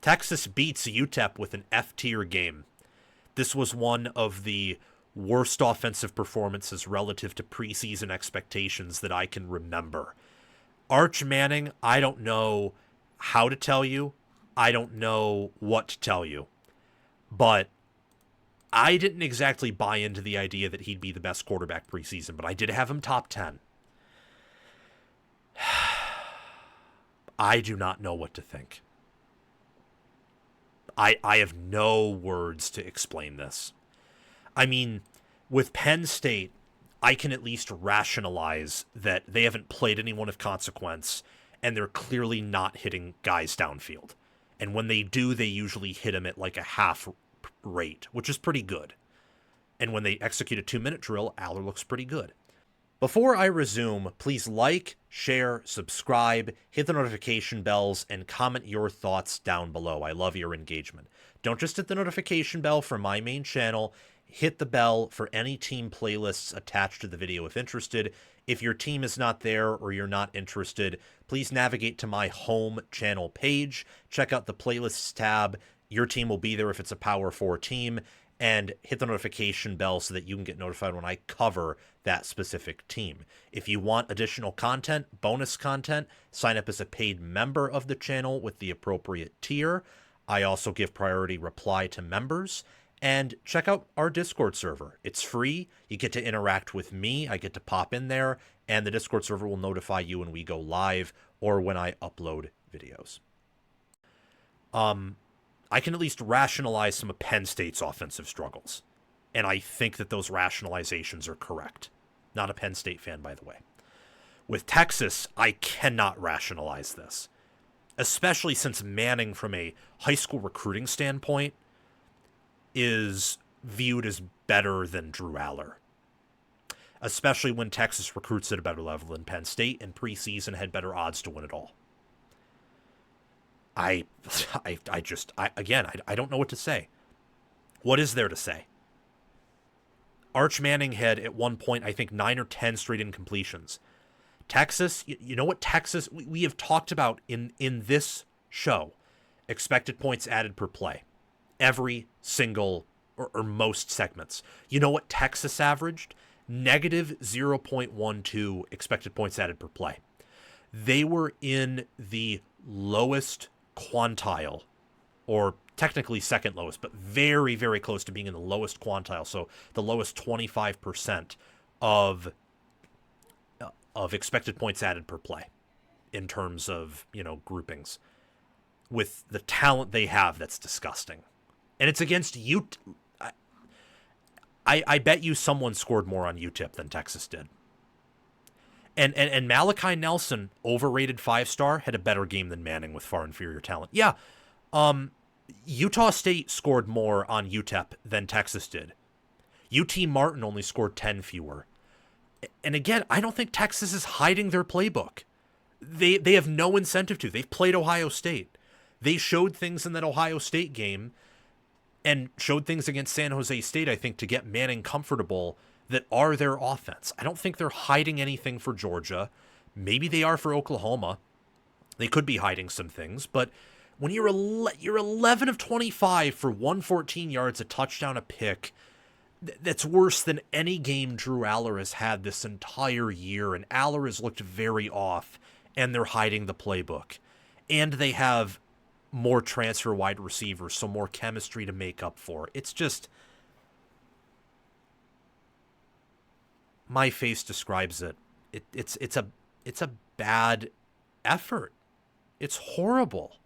Texas beats UTEP with an F-tier game. This was one of the worst offensive performances relative to preseason expectations that I can remember. Arch Manning, I don't know how to tell you. I don't know what to tell you. But I didn't exactly buy into the idea that he'd be the best quarterback preseason, but I did have him top 10. I do not know what to think. I have no words to explain this. I mean, with Penn State, I can at least rationalize that they haven't played anyone of consequence, and they're clearly not hitting guys downfield. And when they do, they usually hit them at like a half rate, which is pretty good. And when they execute a 2-minute drill, Aller looks pretty good. Before I resume, please like, share, subscribe, hit the notification bells, and comment your thoughts down below. I love your engagement. Don't just hit the notification bell for my main channel. Hit the bell for any team playlists attached to the video if interested. If your team is not there or you're not interested, please navigate to my home channel page. Check out the playlists tab. Your team will be there if it's a Power 4 team. And hit the notification bell so that you can get notified when I cover that specific team. If you want additional content, bonus content, sign up as a paid member of the channel with the appropriate tier. I also give priority reply to members. And check out our Discord server. It's free. You get to interact with me. I get to pop in there. And the Discord server will notify you when we go live or when I upload videos. I can at least rationalize some of Penn State's offensive struggles. And I think that those rationalizations are correct. Not a Penn State fan, by the way. With Texas, I cannot rationalize this. Especially since Manning, from a high school recruiting standpoint, is viewed as better than Drew Aller. Especially when Texas recruits at a better level than Penn State and preseason had better odds to win it all. I don't know what to say. What is there to say? Arch Manning had, at one point, I think 9 or 10 straight incompletions. Texas, you know what Texas, we have talked about in this show, expected points added per play. Every single, or most segments. You know what Texas averaged? Negative 0.12 expected points added per play. They were in the lowest quantile, or technically second lowest, but very, very close to being in the lowest quantile. So the lowest 25% of expected points added per play in terms of, groupings. With the talent they have, that's disgusting. And it's against I bet you someone scored more on UTEP than Texas did. And Malachi Nelson, overrated 5-star, had a better game than Manning with far inferior talent. Yeah, Utah State scored more on UTEP than Texas did. UT Martin only scored 10 fewer. And again, I don't think Texas is hiding their playbook. They have no incentive to. They've played Ohio State. They showed things in that Ohio State game and showed things against San Jose State, I think, to get Manning comfortable that are their offense. I don't think they're hiding anything for Georgia. Maybe they are for Oklahoma. They could be hiding some things, but when you're 11 of 25 for 114 yards, a touchdown, a pick, that's worse than any game Drew Aller has had this entire year, and Aller has looked very off, and they're hiding the playbook. And they have more transfer wide receivers, so more chemistry to make up for. It's just... my face describes it. It's a bad effort. It's horrible.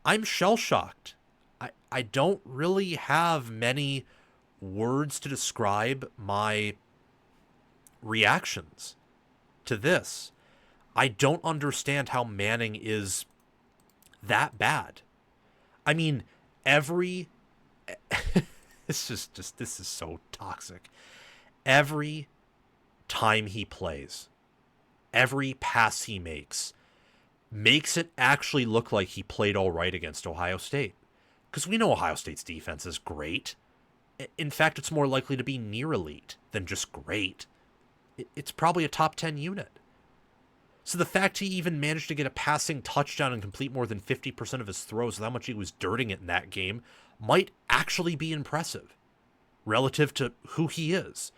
I'm shell-shocked. I don't really have many words to describe my reactions to this. I don't understand how Manning is that bad. I mean, this is so toxic. Every time he plays, every pass he makes it actually look like he played all right against Ohio State. Because we know Ohio State's defense is great. In fact, it's more likely to be near elite than just great. It's probably a top 10 unit. So the fact he even managed to get a passing touchdown and complete more than 50% of his throws with how much he was dirting it in that game might actually be impressive relative to who he is.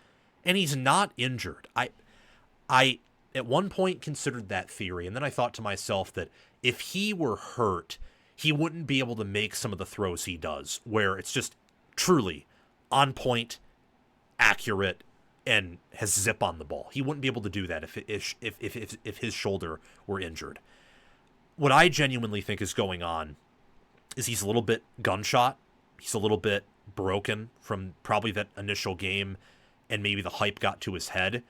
And he's not injured. I at one point considered that theory, and then I thought to myself that if he were hurt, he wouldn't be able to make some of the throws he does, where it's just truly on point, accurate, and has zip on the ball. He wouldn't be able to do that if his shoulder were injured. What I genuinely think is going on is he's a little bit gunshot. He's a little bit broken from probably that initial game, and maybe the hype got to his head.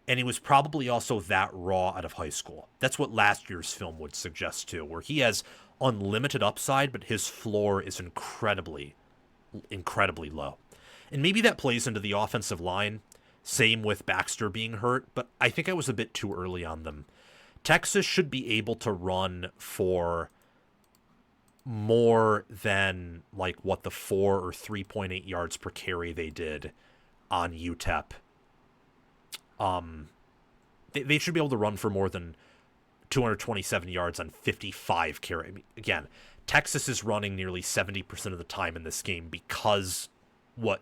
And he was probably also that raw out of high school. That's what last year's film would suggest too, where he has unlimited upside, but his floor is incredibly, incredibly low. And maybe that plays into the offensive line. Same with Baxter being hurt, but I think I was a bit too early on them. Texas should be able to run for more than like what the 4 or 3.8 yards per carry they did on UTEP. They should be able to run for more than 227 yards on 55 carry. I mean, again, Texas is running nearly 70% of the time in this game because what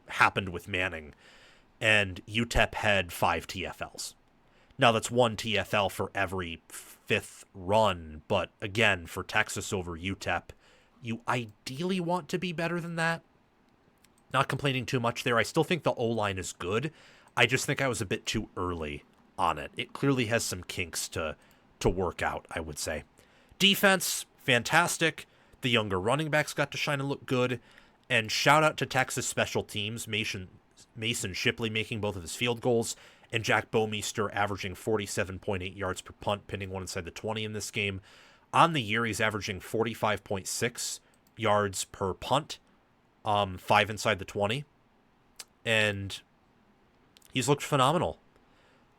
happened with Manning, and UTEP had 5 TFLs. Now that's 1 TFL for every 5th run, but again, for Texas over UTEP, you ideally want to be better than that. Not complaining too much there. I still think the O-line is good. I just think I was a bit too early on it. It clearly has some kinks to work out, I would say. Defense, fantastic. The younger running backs got to shine and look good. And shout out to Texas special teams, Mason Shipley making both of his field goals, and Jack Bomeister averaging 47.8 yards per punt, pinning one inside the 20 in this game. On the year, he's averaging 45.6 yards per punt, 5 inside the 20. And he's looked phenomenal.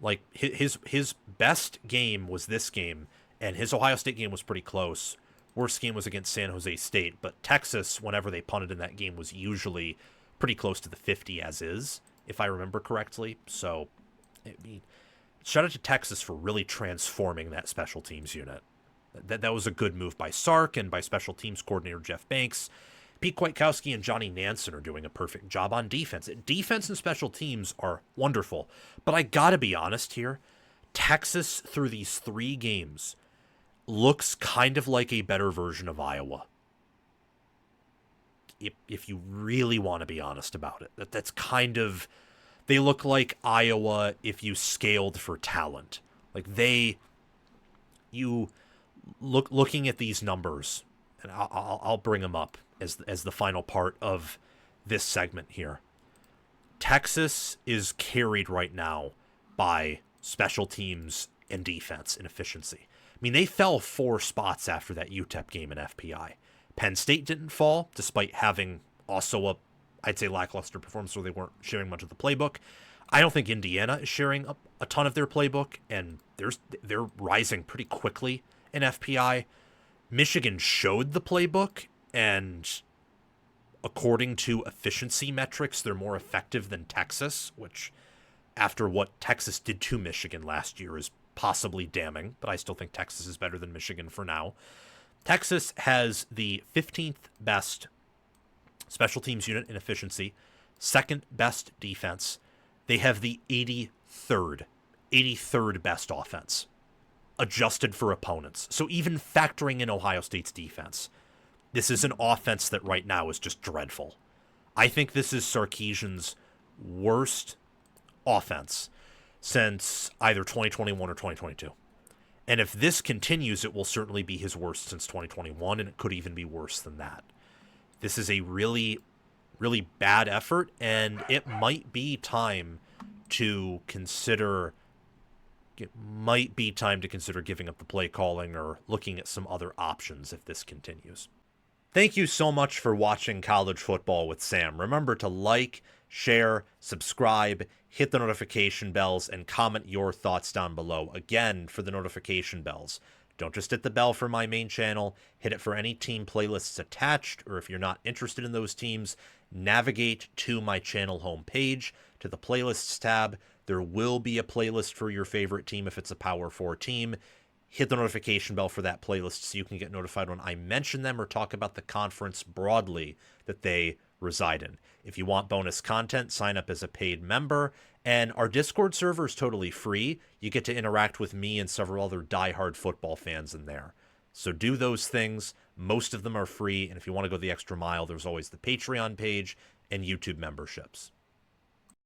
Like, his best game was this game, and his Ohio State game was pretty close. Worst game was against San Jose State, but Texas, whenever they punted in that game, was usually pretty close to the 50 as is, if I remember correctly. So, I mean, shout out to Texas for really transforming that special teams unit. That was a good move by Sark and by special teams coordinator Jeff Banks. Pete Kwiatkowski and Johnny Nansen are doing a perfect job on defense. Defense and special teams are wonderful. But I gotta be honest here, Texas, through these 3 games, looks kind of like a better version of Iowa. If you really want to be honest about it. That's kind of... They look like Iowa if you scaled for talent. Like looking at these numbers, and I'll bring them up as the final part of this segment here. Texas is carried right now by special teams and defense and efficiency. I mean, they fell 4 spots after that UTEP game in FPI. Penn State didn't fall, despite having also I'd say lackluster performance where they weren't sharing much of the playbook. I don't think Indiana is sharing a ton of their playbook, and they're rising pretty quickly in FPI. Michigan showed the playbook, and according to efficiency metrics, they're more effective than Texas, which, after what Texas did to Michigan last year, is possibly damning, but I still think Texas is better than Michigan for now. Texas has the 15th best special teams unit in efficiency, 2nd best defense. They have the 83rd best offense, adjusted for opponents. So even factoring in Ohio State's defense, this is an offense that right now is just dreadful. I think this is Sarkisian's worst offense since either 2021 or 2022. And if this continues, it will certainly be his worst since 2021, and it could even be worse than that. This is a really, really bad effort, and it might be time to consider giving up the play calling or looking at some other options if this continues. Thank you so much for watching College Football with Sam. Remember to like, share, subscribe, hit the notification bells, and comment your thoughts down below. Again, for the notification bells, don't just hit the bell for my main channel, hit it for any team playlists attached, or if you're not interested in those teams, navigate to my channel homepage, to the playlists tab, There will be a playlist for your favorite team if it's a Power 4 team. Hit the notification bell for that playlist so you can get notified when I mention them or talk about the conference broadly that they reside in. If you want bonus content, sign up as a paid member. And our Discord server is totally free. You get to interact with me and several other diehard football fans in there. So do those things. Most of them are free. And if you want to go the extra mile, there's always the Patreon page and YouTube memberships.